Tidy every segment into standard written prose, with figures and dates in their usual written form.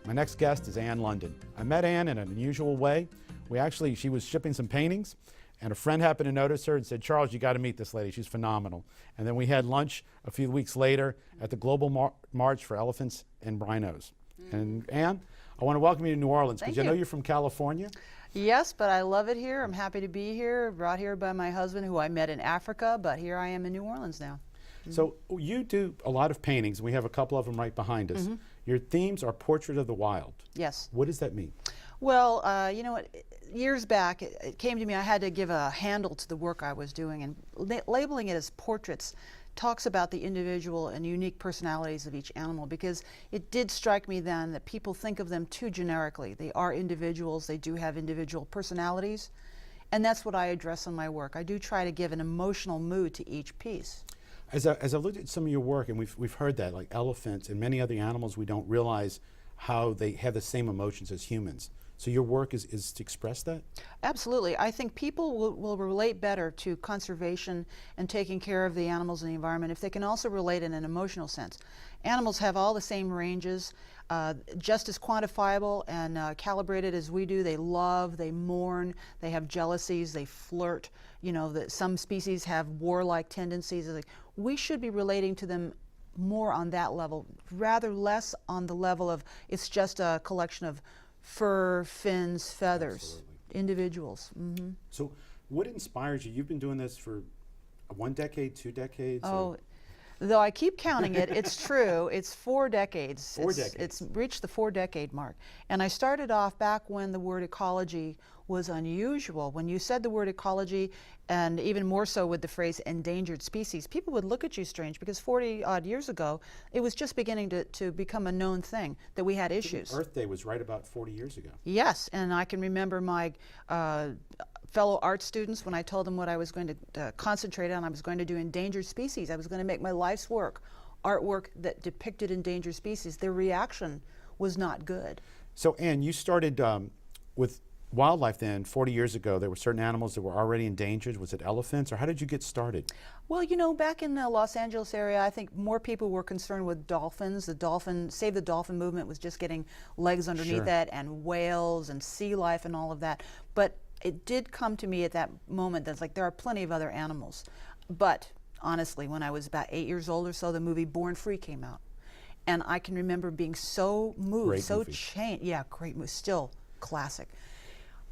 My next guest is Ann London. I met Ann in an unusual way. She was shipping some paintings, and a friend happened to notice her and said, Charles, you got to meet this lady. She's phenomenal. And then we had lunch a few weeks later at the Global March for Elephants and Rhinos. And Ann, I want to welcome you to New Orleans because I know you're from California. Yes, but I love it here. I'm happy to be here. Brought here by my husband, who I met in Africa, but here I am in New Orleans now. So you do a lot of paintings. We have a couple of them right behind us. Your themes are Portrait of the Wild. Yes. What does that mean? Well, you know what, years back it came to me I had to give a handle to the work I was doing, and labeling it as portraits talks about the individual and unique personalities of each animal, because it did strike me then that people think of them too generically. They are individuals, they do have individual personalities, and that's what I address in my work. I do try to give an emotional mood to each piece. As I looked at some of your work, and we've heard that, like elephants and many other animals, we don't realize how they have the same emotions as humans. So your work is to express that? Absolutely. I think people will relate better to conservation and taking care of the animals and the environment if they can also relate in an emotional sense. Animals have all the same ranges, just as quantifiable and calibrated as we do. They love, they mourn, they have jealousies, they flirt. You know, that some species have warlike tendencies. Like, we should be relating to them more on that level, rather less on the level of it's just a collection of fur, fins, feathers. Absolutely. Individuals. So what inspires you? You've been doing this for 1 decade, 2 decades? Oh, though I keep counting it, it's true. It's 4 decades. 4 decades. It's reached the 4-decade mark. And I started off back when the word ecology was unusual. When you said the word ecology, and even more so with the phrase endangered species, people would look at you strange, because 40-odd years ago, it was just beginning to become a known thing that we had issues. Earth Day was right about 40 years ago. Yes, and I can remember my fellow art students when I told them what I was going to concentrate on. I was going to do endangered species. I was going to make my life's work artwork that depicted endangered species. Their reaction was not good. So Ann, you started with wildlife then 40 years ago. There were certain animals that were already endangered. Was it elephants, or how did you get started? Well, you know, back in the Los Angeles area, I think more people were concerned with dolphins. The Save the Dolphin movement was just getting legs underneath that, and whales and sea life and all of that. But it did come to me at that moment that's like, there are plenty of other animals. But honestly, when I was about 8 years old or so, the movie Born Free came out. And I can remember being so moved, Great so movie. changed. Yeah, great movie, still classic.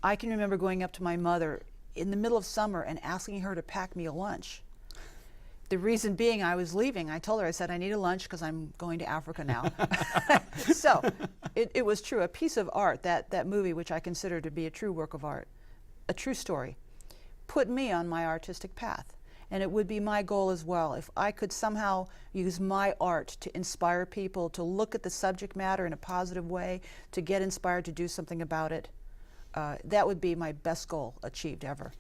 I can remember going up to my mother in the middle of summer and asking her to pack me a lunch. The reason being I was leaving. I told her, I said, I need a lunch because I'm going to Africa now. So it was true, a piece of art, that movie, which I consider to be a true work of art, a true story, put me on my artistic path. And it would be my goal as well, if I could somehow use my art to inspire people to look at the subject matter in a positive way, to get inspired to do something about it. That would be my best goal achieved ever.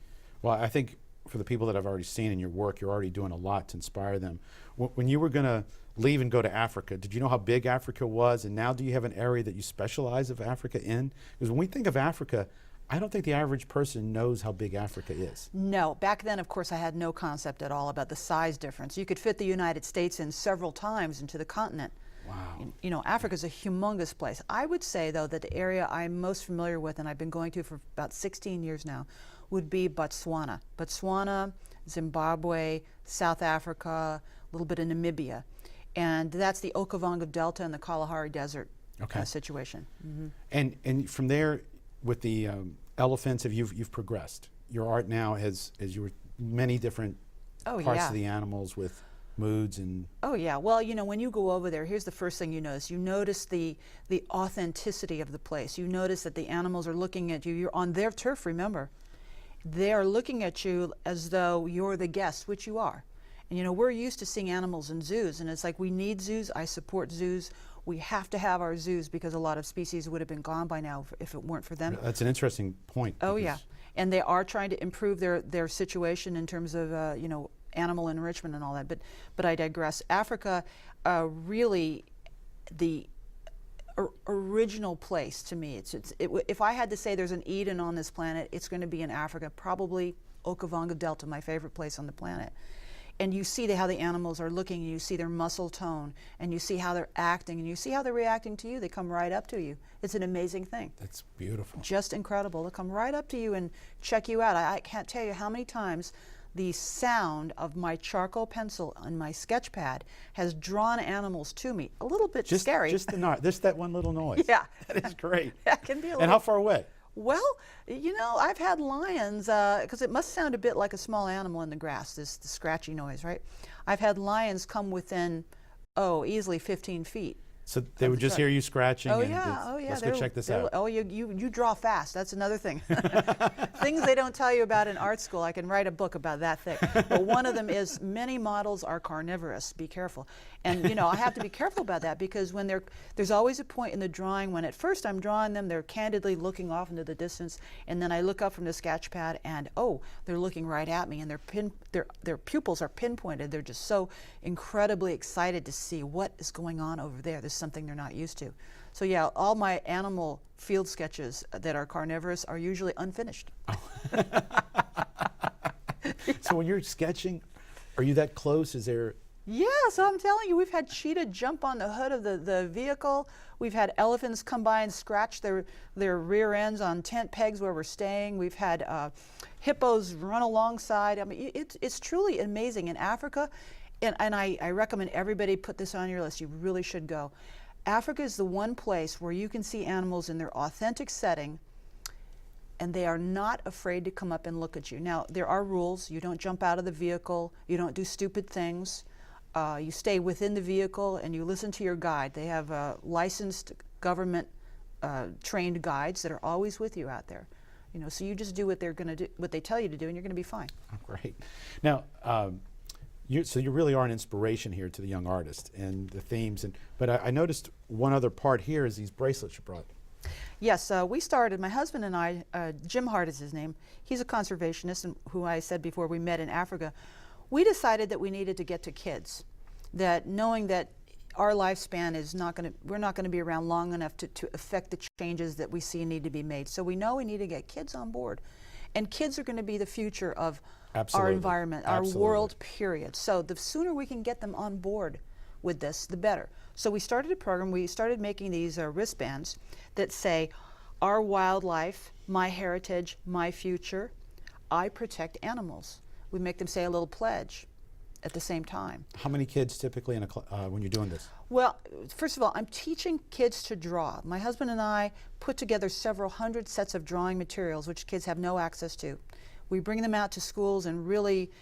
Well, I think for the people that I've already seen in your work, you're already doing a lot to inspire them. When you were going to leave and go to Africa, did you know how big Africa was? And now do you have an area that you specialize of Africa in? Because when we think of Africa, I don't think the average person knows how big Africa is. No, back then, of course, I had no concept at all about the size difference. You could fit the United States in several times into the continent. Wow. You know, Africa's a humongous place. I would say, though, that the area I'm most familiar with, and I've been going to for about 16 years now, would be Botswana. Botswana, Zimbabwe, South Africa, a little bit of Namibia. And that's the Okavango Delta and the Kalahari Desert situation. And from there, with the elephants, you've progressed. Your art now has you were many different parts of the animals with moods and... Oh yeah, well, you know, when you go over there, here's the first thing you notice. You notice the authenticity of the place. You notice that the animals are looking at you. You're on their turf, remember. They are looking at you as though you're the guest, which you are. And you know, we're used to seeing animals in zoos, and it's like, we need zoos. I support zoos. We have to have our zoos because a lot of species would have been gone by now if it weren't for them. That's an interesting point. Oh yeah, and they are trying to improve their situation in terms of you know, animal enrichment and all that, but I digress. Africa, really, the original place to me. If I had to say there's an Eden on this planet, it's going to be in Africa. Probably Okavango Delta, my favorite place on the planet. and you see how the animals are looking, and you see their muscle tone, and you see how they're acting, and you see how they're reacting to you. They come right up to you. It's an amazing thing. That's beautiful. Just incredible. They'll come right up to you and check you out. I can't tell you how many times the sound of my charcoal pencil on my sketch pad has drawn animals to me. A little bit scary. Just that one little noise. Yeah. That is great. That can be a little. And how far away? Well, you know, I've had lions, because it must sound a bit like a small animal in the grass, the scratchy noise, right? I've had lions come within, easily 15 feet. So they would just hear you scratching. Oh and yeah, let's go check this out. Oh, you draw fast. That's another thing. Things they don't tell you about in art school. I can write a book about that thing. But one of them is many models are carnivorous. Be careful. And you know, I have to be careful about that because when there's always a point in the drawing when at first I'm drawing them, they're candidly looking off into the distance, and then I look up from the sketch pad and they're looking right at me, and their pupils are pinpointed. They're just so incredibly excited to see what is going on over there. There's something they're not used to. So yeah, all my animal field sketches that are carnivorous are usually unfinished. So when you're sketching, are you that close? Is there? Yeah, so I'm telling you, we've had cheetah jump on the hood of the vehicle. We've had elephants come by and scratch their rear ends on tent pegs where we're staying. We've had hippos run alongside. I mean, it's truly amazing. In Africa, and I recommend everybody put this on your list. You really should go. Africa is the one place where you can see animals in their authentic setting, and they are not afraid to come up and look at you. Now, there are rules. You don't jump out of the vehicle. You don't do stupid things. You stay within the vehicle and you listen to your guide. They have licensed government trained guides that are always with you out there. You know, so you just do what they're going to do, what they tell you to do, and you're going to be fine. Oh, great. Now, so you really are an inspiration here to the young artist and the themes. But I noticed one other part here is these bracelets you brought. Yes, we started, my husband and I, Jim Hart is his name. He's a conservationist, and who I said before we met in Africa. We decided that we needed to get to kids, that knowing that our lifespan is we're not going to be around long enough to affect the changes that we see need to be made. So we know we need to get kids on board. And kids are going to be the future of our environment, our world, period. So the sooner we can get them on board with this, the better. So we started a program. We started making these wristbands that say, our wildlife, my heritage, my future, I protect animals. We make them say a little pledge at the same time. How many kids typically when you're doing this? Well, first of all, I'm teaching kids to draw. My husband and I put together several hundred sets of drawing materials, which kids have no access to. We bring them out to schools in really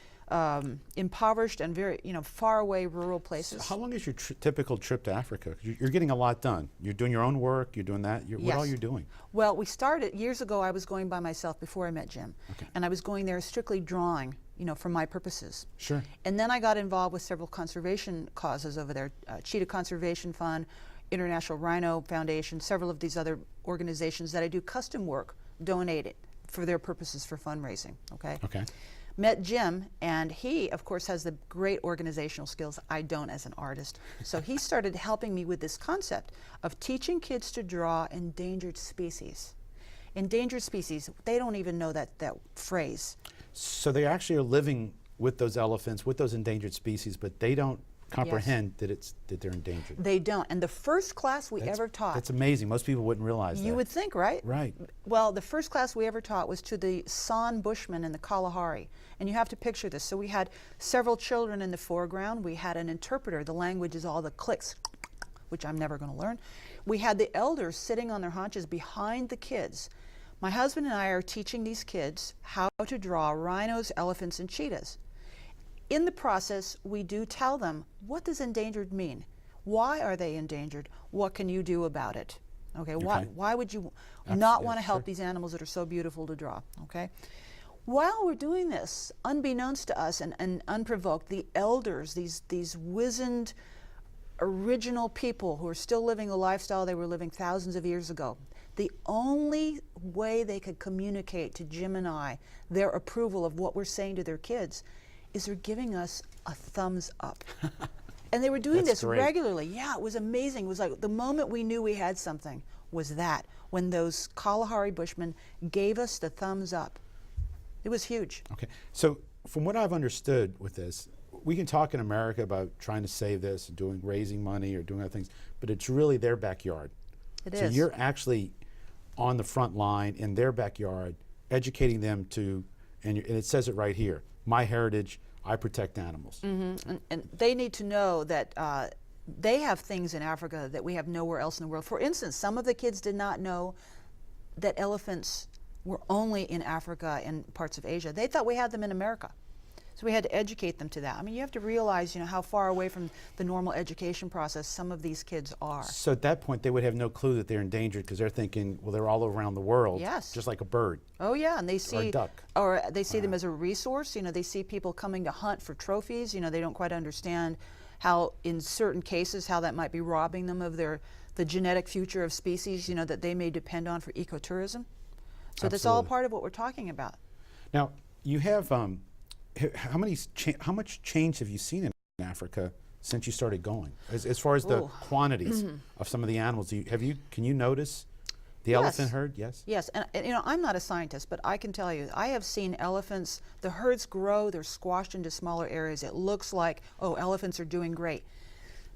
impoverished and very, far away rural places. So how long is your typical trip to Africa? You're getting a lot done. You're doing your own work. You're doing that. Yes. What all you're doing? Well, we started years ago. I was going by myself before I met Jim, and I was going there strictly drawing, for my purposes. Sure. And then I got involved with several conservation causes over there: Cheetah Conservation Fund, International Rhino Foundation, several of these other organizations that I do custom work, donate it for their purposes for fundraising. Okay. Okay. Met Jim, and he, of course, has the great organizational skills. I don't as an artist. So he started helping me with this concept of teaching kids to draw endangered species. Endangered species, they don't even know that phrase. So they actually are living with those elephants, with those endangered species, but they don't comprehend that they're endangered. They don't. And the first class we ever taught. That's amazing. Most people wouldn't realize that. You would think, right? Right. Well, the first class we ever taught was to the San Bushmen in the Kalahari. And you have to picture this. So we had several children in the foreground. We had an interpreter. The language is all the clicks, which I'm never going to learn. We had the elders sitting on their haunches behind the kids. My husband and I are teaching these kids how to draw rhinos, elephants, and cheetahs. In the process, we do tell them, what does endangered mean? Why are they endangered? What can you do about it? Okay, why would you not want to help these animals that are so beautiful to draw? Okay. While we're doing this, unbeknownst to us and unprovoked, the elders, these wizened, original people who are still living a lifestyle they were living thousands of years ago, the only way they could communicate to Jim and I their approval of what we're saying to their kids is they're giving us a thumbs up. And they were doing this regularly. Yeah, it was amazing. It was like the moment we knew we had something was that, when those Kalahari Bushmen gave us the thumbs up. It was huge. Okay, so from what I've understood with this, we can talk in America about trying to save this and raising money or doing other things, but it's really their backyard. It so is. you're actually on the front line in their backyard, educating them to, and it says it right here, my heritage, I protect animals. And they need to know that they have things in Africa that we have nowhere else in the world. For instance, some of the kids did not know that elephants were only in Africa and parts of Asia. They thought we had them in America. So we had to educate them to that. I mean, you have to realize, how far away from the normal education process some of these kids are. So at that point, they would have no clue that they're endangered because they're thinking, well, they're all around the world, Yes. just like a bird. Oh yeah, and they see, a duck. or they see them as a resource. They see people coming to hunt for trophies. They don't quite understand how, in certain cases, how that might be robbing them of the genetic future of species, that they may depend on for ecotourism. So that's all Absolutely. part of what we're talking about. Now, you have, how much change have you seen in Africa since you started going? As far as the Ooh. quantities of some of the animals, can you notice the Yes. elephant herd? Yes? Yes, and I'm not a scientist, but I can tell you, I have seen elephants, the herds grow, they're squashed into smaller areas. It looks like, oh, elephants are doing great.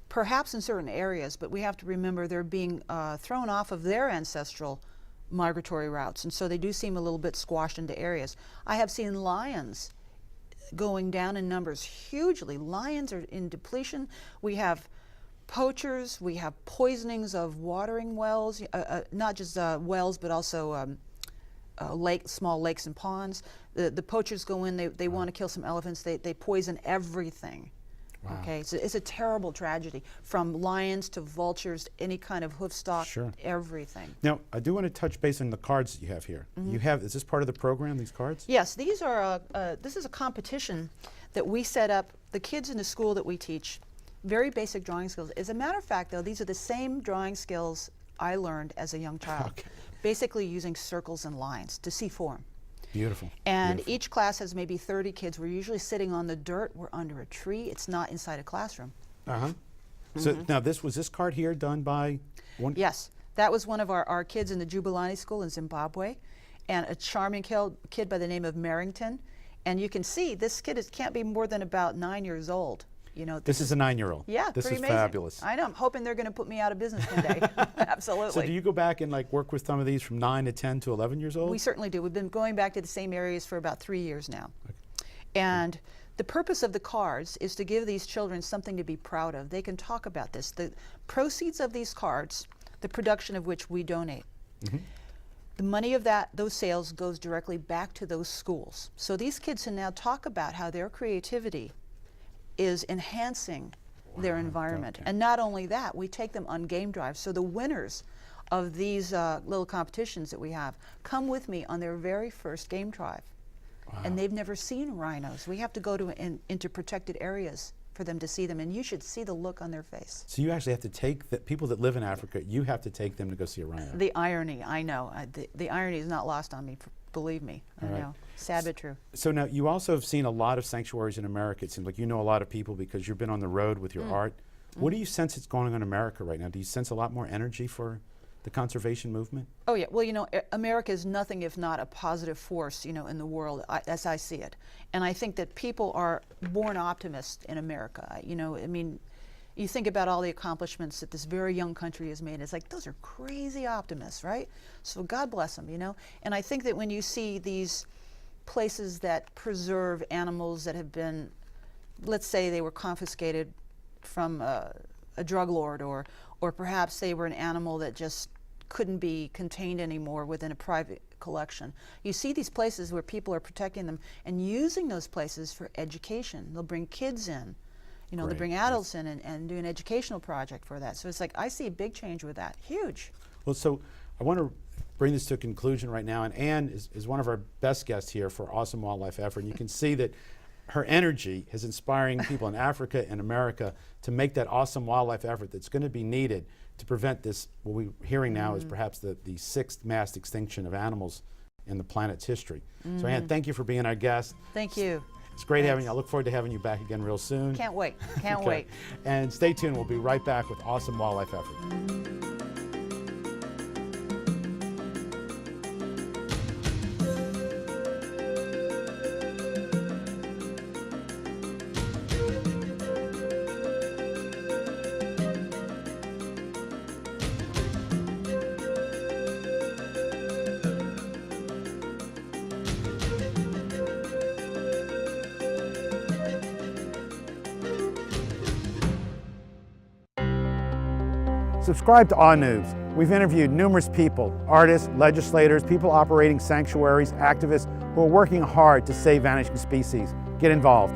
Perhaps in certain areas, but we have to remember they're being thrown off of their ancestral migratory routes, and so they do seem a little bit squashed into areas. I have seen lions going down in numbers hugely. Lions are in depletion. We have poachers, we have poisonings of watering wells, not just wells, but also small lakes and ponds. The poachers go in, they want to kill some elephants, they poison everything. Wow. Okay, so it's a terrible tragedy, from lions to vultures, any kind of hoof stock, Sure. everything. Now, I do want to touch base on the cards that you have here. Is this part of the program, these cards? Yes, these are. This is a competition that we set up. The kids in the school that we teach, very basic drawing skills. As a matter of fact, though, these are the same drawing skills I learned as a young child. Okay. Basically using circles and lines to see form. Beautiful. And Beautiful. each class has maybe 30 kids. We're usually sitting on the dirt. We're under a tree. It's not inside a classroom. Uh-huh. So now was this card here done by one? Yes, that was one of our kids in the Jubilani School in Zimbabwe, and a charming kid by the name of Merrington. And you can see this kid can't be more than about 9 years old. This is a 9-year-old. Yeah, This pretty is amazing. fabulous. I know. I'm hoping they're going to put me out of business one day. Absolutely. So do you go back and work with some of these from 9 to 10 to 11 years old? We certainly do. We've been going back to the same areas for about 3 years now. Okay. And the purpose of the cards is to give these children something to be proud of. They can talk about this. The proceeds of these cards, the production of which we donate, the money of those sales goes directly back to those schools. So these kids can now talk about how their creativity is enhancing their environment. Okay. And not only that, we take them on game drives. So the winners of these little competitions that we have come with me on their very first game drive. Wow. And they've never seen rhinos. We have to go into protected areas for them to see them, and you should see the look on their face. So you actually have to take the people that live in Africa, you have to take them to go see a rhino. The irony, I know. The irony is not lost on me, believe me. I All right. know. Sad but true. So now you also have seen a lot of sanctuaries in America. It seems like you know a lot of people because you've been on the road with your art. What do you sense is going on in America right now? Do you sense a lot more energy for the conservation movement? Oh yeah, well America is nothing if not a positive force, in the world, as I see it. And I think that people are born optimists in America. I mean, you think about all the accomplishments that this very young country has made. It's like, those are crazy optimists, right? So God bless them, And I think that when you see these places that preserve animals that have been, let's say they were confiscated from a drug lord, or perhaps they were an animal that just couldn't be contained anymore within a private collection. You see these places where people are protecting them and using those places for education. They'll bring kids in, they'll Great. bring adults in and do an educational project for that. So it's like, I see a big change with that, huge. Well, so I want to bring this to a conclusion right now, and Anne is one of our best guests here for Awesome Wildlife Effort, and you can see that her energy is inspiring people in Africa and America to make that awesome wildlife effort that's going to be needed to prevent this, what we're hearing now is perhaps the sixth mass extinction of animals in the planet's history. So Anne, thank you for being our guest. Thank you. It's great Thanks. having you. I look forward to having you back again real soon. Can't wait, can't Okay. wait. And stay tuned, we'll be right back with Awesome Wildlife Effort. Subscribe to Awe News. We've interviewed numerous people, artists, legislators, people operating sanctuaries, activists who are working hard to save vanishing species. Get involved.